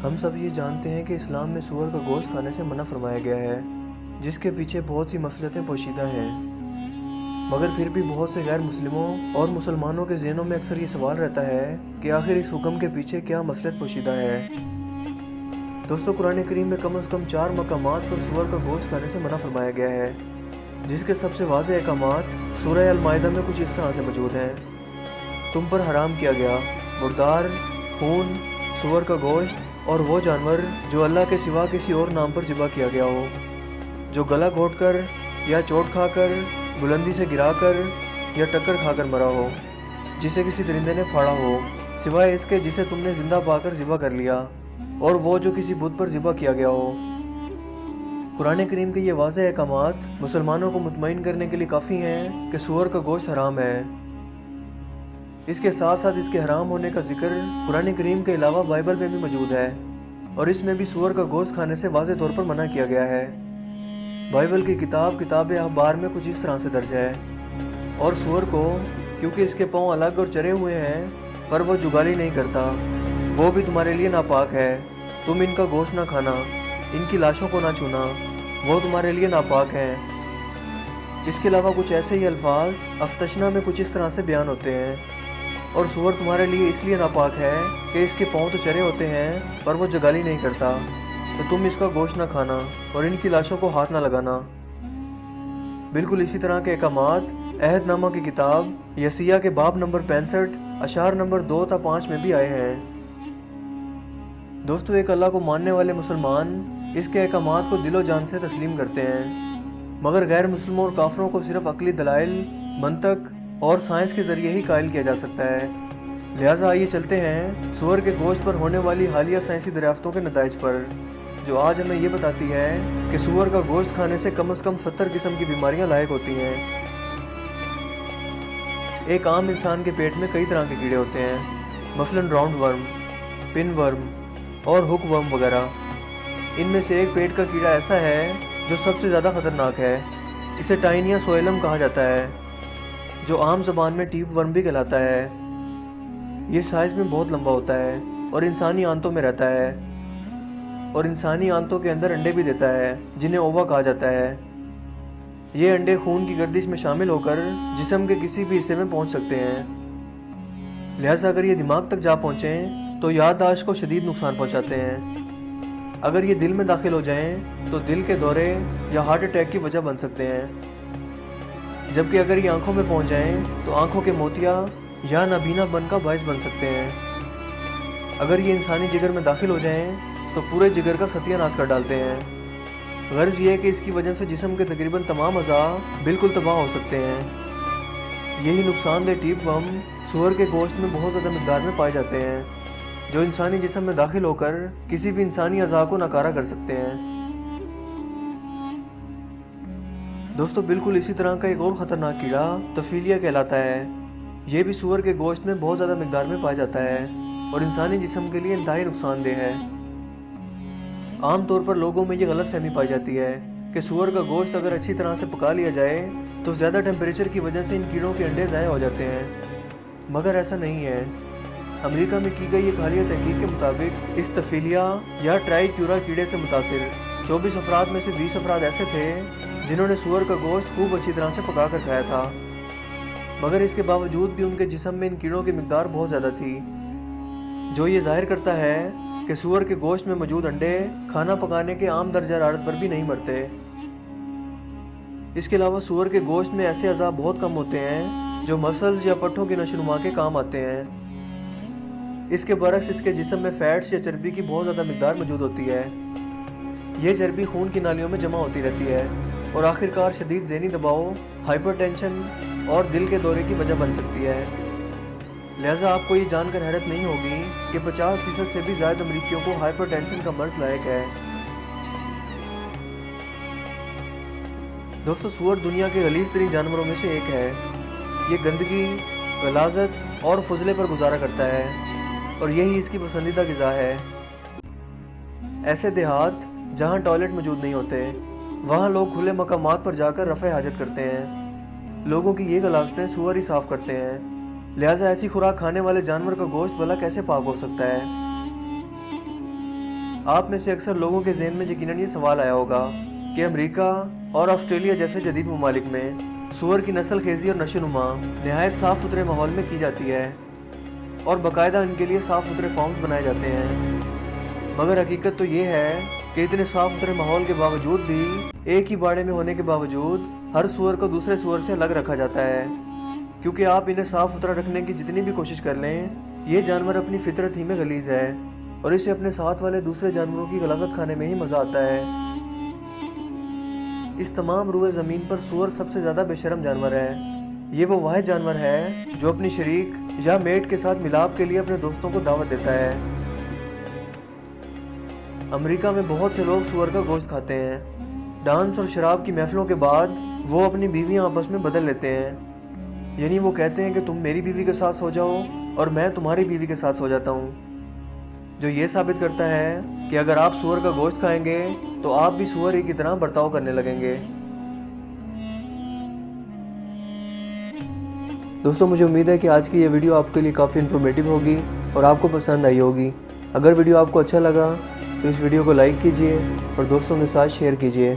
ہم سب یہ جانتے ہیں کہ اسلام میں سور کا گوشت کھانے سے منع فرمایا گیا ہے، جس کے پیچھے بہت سی مصلحتیں پوشیدہ ہیں، مگر پھر بھی بہت سے غیر مسلموں اور مسلمانوں کے ذہنوں میں اکثر یہ سوال رہتا ہے کہ آخر اس حکم کے پیچھے کیا مصلحت پوشیدہ ہے۔ دوستو، قرآن کریم میں کم از کم 4 مقامات پر سور کا گوشت کھانے سے منع فرمایا گیا ہے، جس کے سب سے واضح احکامات سورہ المائدہ میں کچھ اس طرح سے موجود ہیں۔ تم پر حرام کیا گیا مردار، خون، سور کا گوشت اور وہ جانور جو اللہ کے سوا کسی اور نام پر ذبح کیا گیا ہو، جو گلا گھونٹ کر یا چوٹ کھا کر، بلندی سے گرا کر یا ٹکر کھا کر مرا ہو، جسے کسی درندے نے پھاڑا ہو سوائے اس کے جسے تم نے زندہ پا کر ذبح کر لیا، اور وہ جو کسی بت پر ذبح کیا گیا ہو۔ قرآن کریم کے یہ واضح احکامات مسلمانوں کو مطمئن کرنے کے لیے کافی ہیں کہ سور کا گوشت حرام ہے۔ اس کے ساتھ ساتھ اس کے حرام ہونے کا ذکر قرآن کریم کے علاوہ بائبل میں بھی موجود ہے، اور اس میں بھی سور کا گوشت کھانے سے واضح طور پر منع کیا گیا ہے۔ بائبل کی کتاب اخبار میں کچھ اس طرح سے درج ہے، اور سور کو کیونکہ اس کے پاؤں الگ اور چرے ہوئے ہیں پر وہ جگالی نہیں کرتا، وہ بھی تمہارے لیے ناپاک ہے، تم ان کا گوشت نہ کھانا، ان کی لاشوں کو نہ چھونا، وہ تمہارے لیے ناپاک ہیں۔ اس کے علاوہ کچھ ایسے ہی الفاظ افتشنا میں کچھ اس طرح سے بیان ہوتے ہیں، اور سور تمہارے لیے اس لیے ناپاک ہے کہ اس کے پاؤں تو چرے ہوتے ہیں پر وہ جگالی نہیں کرتا، تو تم اس کا گوشت نہ کھانا اور ان کی لاشوں کو ہاتھ نہ لگانا۔ بالکل اسی طرح کے احکامات عہد نامہ کی کتاب یسیہ کے باب نمبر 65 اشعار نمبر 2 تا 5 میں بھی آئے ہیں۔ دوستو، ایک اللہ کو ماننے والے مسلمان اس کے احکامات کو دل و جان سے تسلیم کرتے ہیں، مگر غیر مسلموں اور کافروں کو صرف عقلی دلائل، منطق اور سائنس کے ذریعے ہی قائل کیا جا سکتا ہے۔ لہٰذا آئیے چلتے ہیں سور کے گوشت پر ہونے والی حالیہ سائنسی دریافتوں کے نتائج پر، جو آج ہمیں یہ بتاتی ہے کہ سور کا گوشت کھانے سے کم از کم 70 قسم کی بیماریاں لاحق ہوتی ہیں۔ ایک عام انسان کے پیٹ میں کئی طرح کے کیڑے ہوتے ہیں، مثلاً راؤنڈ ورم، پن ورم اور ہک ورم وغیرہ۔ ان میں سے ایک پیٹ کا کیڑا ایسا ہے جو سب سے زیادہ خطرناک ہے، اسے ٹائنیا سوئلم کہا جاتا ہے، جو عام زبان میں ٹیپ ورم بھی کہلاتا ہے۔ یہ سائز میں بہت لمبا ہوتا ہے اور انسانی آنتوں میں رہتا ہے، اور انسانی آنتوں کے اندر انڈے بھی دیتا ہے جنہیں اووا کہا جاتا ہے۔ یہ انڈے خون کی گردش میں شامل ہو کر جسم کے کسی بھی حصے میں پہنچ سکتے ہیں، لہٰذا اگر یہ دماغ تک جا پہنچیں تو یادداشت کو شدید نقصان پہنچاتے ہیں۔ اگر یہ دل میں داخل ہو جائیں تو دل کے دورے یا ہارٹ اٹیک کی وجہ بن سکتے ہیں، جبکہ اگر یہ آنکھوں میں پہنچ جائیں تو آنکھوں کے موتیا یا نابینا بن کا باعث بن سکتے ہیں۔ اگر یہ انسانی جگر میں داخل ہو جائیں تو پورے جگر کا ستیہ ناش کر ڈالتے ہیں۔ غرض یہ ہے کہ اس کی وجہ سے جسم کے تقریباً تمام اعضاء بالکل تباہ ہو سکتے ہیں۔ یہی نقصان دہ ٹیپ ورم سور کے گوشت میں بہت زیادہ مقدار میں پائے جاتے ہیں، جو انسانی جسم میں داخل ہو کر کسی بھی انسانی اعضاء کو ناکارہ کر سکتے ہیں۔ دوستو، بالکل اسی طرح کا ایک اور خطرناک کیڑا طفیلیہ کہلاتا ہے۔ یہ بھی سور کے گوشت میں بہت زیادہ مقدار میں پایا جاتا ہے اور انسانی جسم کے لیے انتہائی نقصان دہ ہے۔ عام طور پر لوگوں میں یہ غلط فہمی پائی جاتی ہے کہ سور کا گوشت اگر اچھی طرح سے پکا لیا جائے تو زیادہ ٹیمپریچر کی وجہ سے ان کیڑوں کے انڈے ضائع ہو جاتے ہیں، مگر ایسا نہیں ہے۔ امریکہ میں کی گئی ایک حالیہ تحقیق کے مطابق اس طفیلیہ یا ٹرائی کیورا کیڑے سے متاثر 24 افراد میں سے 20 افراد ایسے تھے جنہوں نے سور کا گوشت خوب اچھی طرح سے پکا کر کھایا تھا، مگر اس کے باوجود بھی ان کے جسم میں ان کیڑوں کی مقدار بہت زیادہ تھی، جو یہ ظاہر کرتا ہے کہ سور کے گوشت میں موجود انڈے کھانا پکانے کے عام درجہ حرارت پر بھی نہیں مرتے۔ اس کے علاوہ سور کے گوشت میں ایسے اعضاء بہت کم ہوتے ہیں جو مسلز یا پٹھوں کی نشو و نما کے کام آتے ہیں۔ اس کے برعکس اس کے جسم میں فیٹس یا چربی کی بہت زیادہ مقدار موجود ہوتی ہے۔ یہ چربی خون کی نالیوں میں جمع ہوتی رہتی ہے اور آخرکار شدید ذہنی دباؤ، ہائپر ٹینشن اور دل کے دورے کی وجہ بن سکتی ہے۔ لہٰذا آپ کو یہ جان کر حیرت نہیں ہوگی کہ 50% سے بھی زائد امریکیوں کو ہائپر ٹینشن کا مرض لاحق ہے۔ دوستو، سور دنیا کے غلیظ ترین جانوروں میں سے ایک ہے۔ یہ گندگی، غلاظت اور فضلے پر گزارا کرتا ہے، اور یہی اس کی پسندیدہ غذا ہے۔ ایسے دیہات جہاں ٹوائلٹ موجود نہیں ہوتے، وہاں لوگ کھلے مقامات پر جا کر رفع حاجت کرتے ہیں۔ لوگوں کی یہ غلاظتیں سور ہی صاف کرتے ہیں، لہٰذا ایسی خوراک کھانے والے جانور کا گوشت بھلا کیسے پاک ہو سکتا ہے؟ آپ میں سے اکثر لوگوں کے ذہن میں یقیناً یہ سوال آیا ہوگا کہ امریکہ اور آسٹریلیا جیسے جدید ممالک میں سور کی نسل خیزی اور نشو نما نہایت صاف ستھرے ماحول میں کی جاتی ہے اور باقاعدہ ان کے لیے صاف ستھرے فارمز بنائے جاتے ہیں، مگر حقیقت تو یہ ہے کہ اتنے صاف ستھرے ماحول کے باوجود بھی ایک ہی باڑے میں ہونے کے باوجود ہر سور کو دوسرے سور سے الگ رکھا جاتا ہے، کیونکہ آپ انہیں صاف ستھرا رکھنے کی جتنی بھی کوشش کر لیں یہ جانور اپنی فطرت ہی میں غلیظ ہے اور اسے اپنے ساتھ والے دوسرے جانوروں کی غلاظت کھانے میں ہی مزہ آتا ہے۔ اس تمام روئے زمین پر سور سب سے زیادہ بے شرم جانور ہے۔ یہ وہ واحد جانور ہے جو اپنی شریک یا میٹ کے ساتھ ملاپ کے لیے اپنے دوستوں کو دعوت دیتا ہے۔ امریکہ میں بہت سے لوگ سور کا گوشت کھاتے ہیں۔ ڈانس اور شراب کی محفلوں کے بعد وہ اپنی بیویاں آپس میں بدل لیتے ہیں، یعنی وہ کہتے ہیں کہ تم میری بیوی کے ساتھ سو جاؤ اور میں تمہاری بیوی کے ساتھ سو جاتا ہوں، جو یہ ثابت کرتا ہے کہ اگر آپ سور کا گوشت کھائیں گے تو آپ بھی سور ہی کی طرح برتاؤ کرنے لگیں گے۔ دوستوں، مجھے امید ہے کہ آج کی یہ ویڈیو آپ کے لیے کافی انفارمیٹیو ہوگی اور آپ کو پسند آئی ہوگی۔ اگر ویڈیو آپ کو اچھا لگا تو اس ویڈیو کو لائک کیجئے اور دوستوں کے ساتھ شیئر کیجئے۔